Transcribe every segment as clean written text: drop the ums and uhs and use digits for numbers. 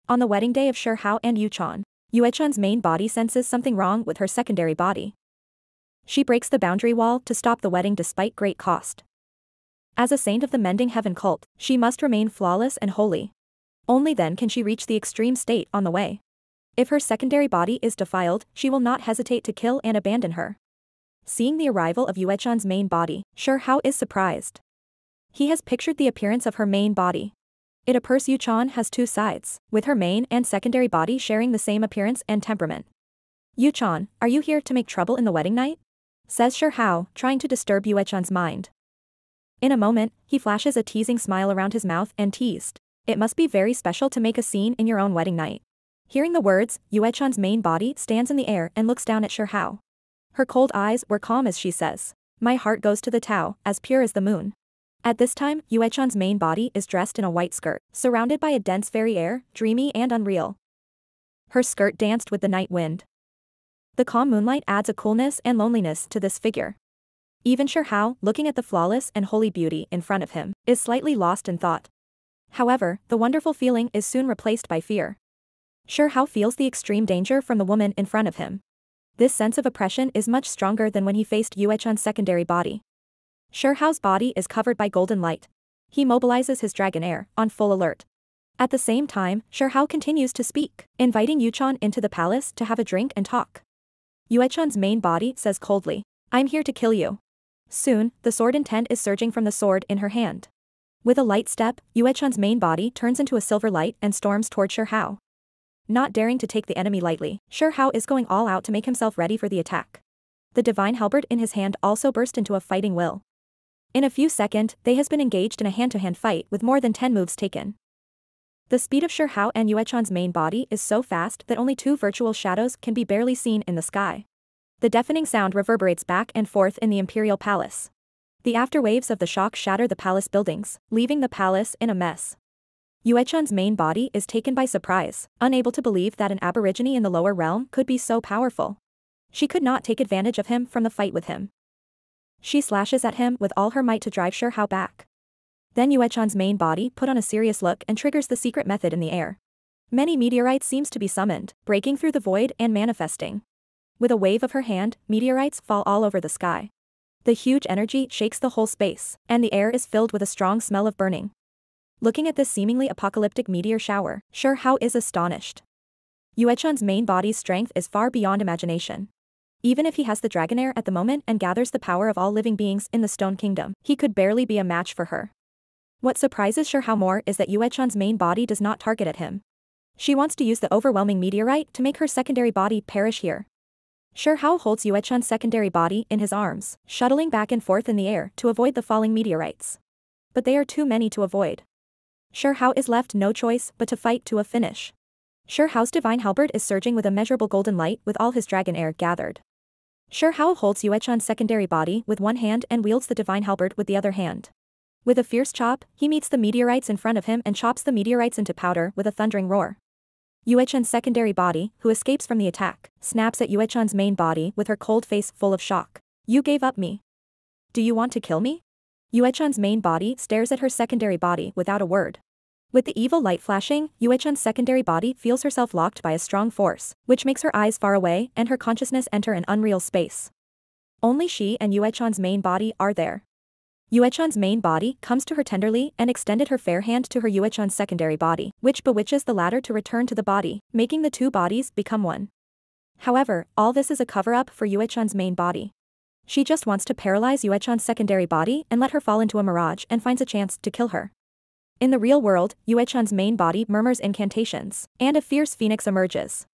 On the wedding day of Shi Hao and Yuechun's main body senses something wrong with her secondary body. She breaks the boundary wall to stop the wedding despite great cost. As a saint of the Mending Heaven cult, she must remain flawless and holy. Only then can she reach the extreme state on the way. If her secondary body is defiled, she will not hesitate to kill and abandon her. Seeing the arrival of Yuechun's main body, Shi Hao is surprised. He has pictured the appearance of her main body. It appears Yuechun has two sides, with her main and secondary body sharing the same appearance and temperament. "Yuechun, are you here to make trouble in the wedding night?" says Shi Hao, trying to disturb Yuechun's mind. In a moment, he flashes a teasing smile around his mouth and teased, "It must be very special to make a scene in your own wedding night." Hearing the words, Yuechun's main body stands in the air and looks down at Shi Hao. Her cold eyes were calm as she says, "My heart goes to the Tao, as pure as the moon." At this time, Yuechun's main body is dressed in a white skirt, surrounded by a dense fairy air, dreamy and unreal. Her skirt danced with the night wind. The calm moonlight adds a coolness and loneliness to this figure. Even Shi Hao, looking at the flawless and holy beauty in front of him, is slightly lost in thought. However, the wonderful feeling is soon replaced by fear. Shi Hao feels the extreme danger from the woman in front of him. This sense of oppression is much stronger than when he faced Yuechun's secondary body. Shi Hao's body is covered by golden light. He mobilizes his Dragonair, on full alert. At the same time, Shi Hao continues to speak, inviting Yuechun into the palace to have a drink and talk. Yuechun's main body says coldly, "I'm here to kill you." Soon, the sword intent is surging from the sword in her hand. With a light step, Yuechun's main body turns into a silver light and storms toward Shi Hao. Not daring to take the enemy lightly, Shi Hao is going all out to make himself ready for the attack. The divine halberd in his hand also burst into a fighting will. In a few seconds, they has been engaged in a hand-to-hand fight with more than 10 moves taken. The speed of Shi Hao and Yuechun's main body is so fast that only two virtual shadows can be barely seen in the sky. The deafening sound reverberates back and forth in the imperial palace. The afterwaves of the shock shatter the palace buildings, leaving the palace in a mess. Yuechun's main body is taken by surprise, unable to believe that an aborigine in the lower realm could be so powerful. She could not take advantage of him from the fight with him. She slashes at him with all her might to drive Shi Hao back. Then Yuechun's main body put on a serious look and triggers the secret method in the air. Many meteorites seems to be summoned, breaking through the void and manifesting. With a wave of her hand, meteorites fall all over the sky. The huge energy shakes the whole space, and the air is filled with a strong smell of burning. Looking at this seemingly apocalyptic meteor shower, Shi Hao is astonished. Yuechun's main body's strength is far beyond imagination. Even if he has the Dragonair at the moment and gathers the power of all living beings in the Stone Kingdom, he could barely be a match for her. What surprises Shi Hao more is that Yuechun's main body does not target at him. She wants to use the overwhelming meteorite to make her secondary body perish here. Shi Hao holds Yuechun's secondary body in his arms, shuttling back and forth in the air to avoid the falling meteorites. But they are too many to avoid. Shi Hao is left no choice but to fight to a finish. Shi Hao's divine halberd is surging with immeasurable golden light with all his Dragonair gathered. Shi Hao holds Yuechun's secondary body with one hand and wields the divine halberd with the other hand. With a fierce chop, he meets the meteorites in front of him and chops the meteorites into powder with a thundering roar. Yuechun's secondary body, who escapes from the attack, snaps at Yuechun's main body with her cold face full of shock. "You gave up me. Do you want to kill me?" Yuechun's main body stares at her secondary body without a word. With the evil light flashing, Yuechun's secondary body feels herself locked by a strong force, which makes her eyes far away and her consciousness enter an unreal space. Only she and Yuechun's main body are there. Yuechun's main body comes to her tenderly and extended her fair hand to her Yuechun's secondary body, which bewitches the latter to return to the body, making the two bodies become one. However, all this is a cover-up for Yuechun's main body. She just wants to paralyze Yuechun's secondary body and let her fall into a mirage and finds a chance to kill her. In the real world, Yuechun's main body murmurs incantations, and a fierce phoenix emerges.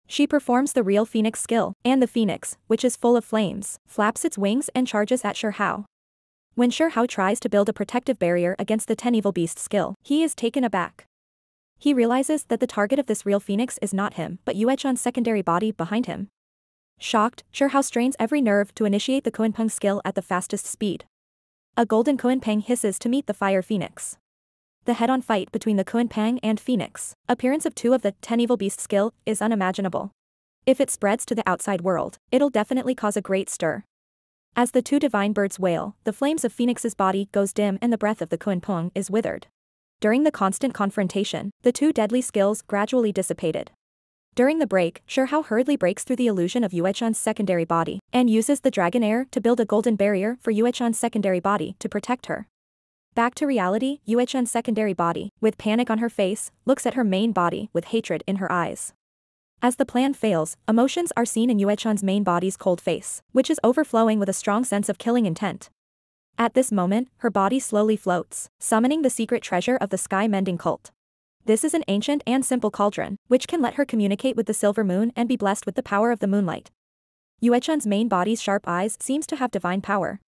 She performs the real phoenix skill, and the phoenix, which is full of flames, flaps its wings and charges at Shi Hao. When Shi Hao tries to build a protective barrier against the 10 evil beast skill, he is taken aback. He realizes that the target of this real phoenix is not him but Yuechun's secondary body behind him. Shocked, Shi Hao strains every nerve to initiate the Kuenpeng skill at the fastest speed. A golden Kuenpeng hisses to meet the fire phoenix. The head-on fight between the Kuenpeng and Phoenix, appearance of 2 of the 10 evil beast skill, is unimaginable. If it spreads to the outside world, it'll definitely cause a great stir. As the 2 divine birds wail, the flames of Phoenix's body goes dim and the breath of the Kuenpeng is withered. During the constant confrontation, the two deadly skills gradually dissipated. During the break, Shihao hurriedly breaks through the illusion of Yuechan's secondary body, and uses the dragon air to build a golden barrier for Yuechan's secondary body to protect her. Back to reality, Yuechan's secondary body, with panic on her face, looks at her main body with hatred in her eyes. As the plan fails, emotions are seen in Yuechan's main body's cold face, which is overflowing with a strong sense of killing intent. At this moment, her body slowly floats, summoning the secret treasure of the Sky Mending Cult. This is an ancient and simple cauldron, which can let her communicate with the silver moon and be blessed with the power of the moonlight. Yuechan's main body's sharp eyes seems to have divine power.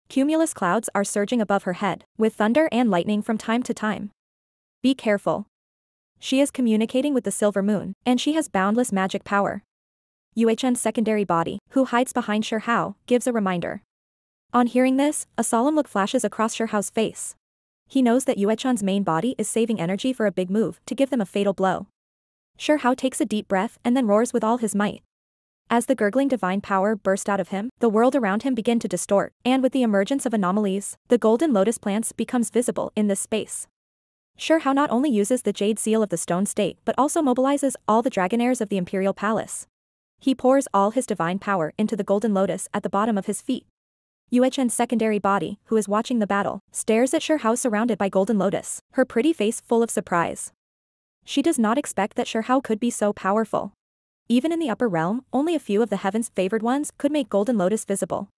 Cumulus clouds are surging above her head, with thunder and lightning from time to time. Be careful. She is communicating with the silver moon, and she has boundless magic power. Yuechan's secondary body, who hides behind Shihao, gives a reminder. On hearing this, a solemn look flashes across Shihao's face. He knows that Yuechan's main body is saving energy for a big move to give them a fatal blow. Shihao takes a deep breath and then roars with all his might. As the gurgling divine power burst out of him, the world around him began to distort, and with the emergence of anomalies, the golden lotus plants becomes visible in this space. Shihao not only uses the jade seal of the stone state but also mobilizes all the dragonairs of the imperial palace. He pours all his divine power into the golden lotus at the bottom of his feet. Yuechan's secondary body, who is watching the battle, stares at Shihao surrounded by golden lotus, her pretty face full of surprise. She does not expect that Shihao could be so powerful. Even in the upper realm, only a few of the heaven's favored ones could make golden lotus visible.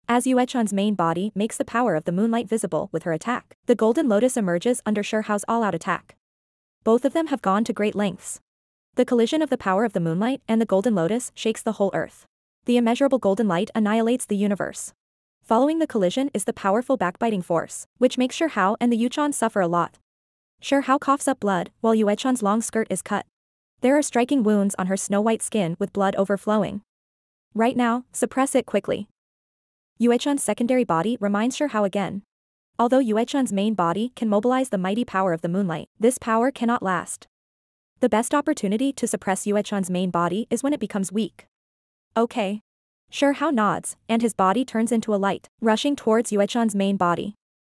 As Yuechan's main body makes the power of the moonlight visible with her attack, the golden lotus emerges under Shihao's all-out attack. Both of them have gone to great lengths. The collision of the power of the moonlight and the golden lotus shakes the whole earth. The immeasurable golden light annihilates the universe. Following the collision is the powerful backbiting force, which makes Shihao and the Yuechan suffer a lot. Shihao coughs up blood, while Yuechan's long skirt is cut. There are striking wounds on her snow-white skin with blood overflowing. Right now, suppress it quickly. Yuechan's secondary body reminds Shihao again. Although Yuechan's main body can mobilize the mighty power of the moonlight, this power cannot last. The best opportunity to suppress Yuechan's main body is when it becomes weak. Okay. Shihao nods, and his body turns into a light, rushing towards Yuechan's main body.